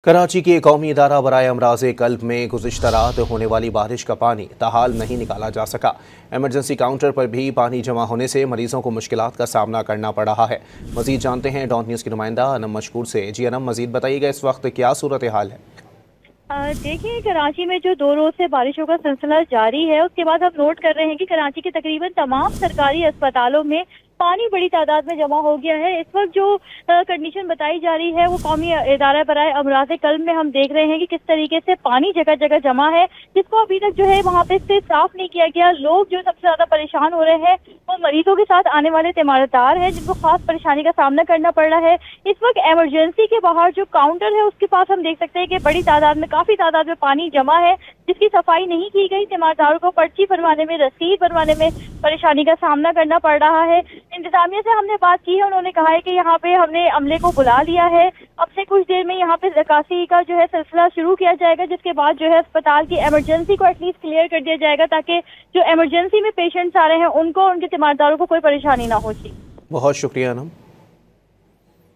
कराची के कौमी इदारा बराए अमराज़े कल्ब में गुज़िश्ता रात होने वाली बारिश का पानी ताहाल नहीं निकाला जा सका। एमरजेंसी काउंटर पर भी पानी जमा होने से मरीजों को मुश्किलात का सामना करना पड़ रहा है। मज़ीद जानते हैं डॉन न्यूज़ की नुमाइंदा अनम मशकूर से। जी अनम, मज़ीद बताइएगा इस वक्त क्या सूरत हाल है? देखिए, कराची में जो 2 रोज से बारिशों का सिलसिला जारी है, उसके बाद हम नोट कर रहे हैं कि कराची के तकरीबन तमाम सरकारी अस्पतालों में पानी बड़ी तादाद में जमा हो गया है। इस वक्त जो कंडीशन बताई जा रही है वो कौमी इदारा बराए अमराज़े कल्ब में हम देख रहे हैं कि किस तरीके से पानी जगह जगह जमा है, जिसको अभी तक जो है वहाँ पे से साफ नहीं किया गया। लोग जो सबसे ज्यादा परेशान हो रहे हैं वो मरीजों के साथ आने वाले तीमारदार हैं, जिनको खास परेशानी का सामना करना पड़ रहा है। इस वक्त एमरजेंसी के बाहर जो काउंटर है उसके पास हम देख सकते हैं कि बड़ी तादाद में, काफी तादाद में पानी जमा है, जिसकी सफाई नहीं की गई। तीमारदारों को पर्ची बनवाने में, रसीद बनवाने में परेशानी का सामना करना पड़ रहा है। इंतजामिया से हमने बात की है, उन्होंने कहा है कि यहाँ पे हमने अमले को बुला लिया है। अब से कुछ देर में यहाँ पे निकासी का जो है सिलसिला शुरू किया जाएगा, जिसके बाद जो है अस्पताल की एमरजेंसी को एटलीस्ट क्लियर कर दिया जाएगा, ताकि जो एमरजेंसी में पेशेंट्स आ रहे हैं उनको, उनके तीमारदारों को कोई परेशानी ना हो। बहुत शुक्रिया अनम।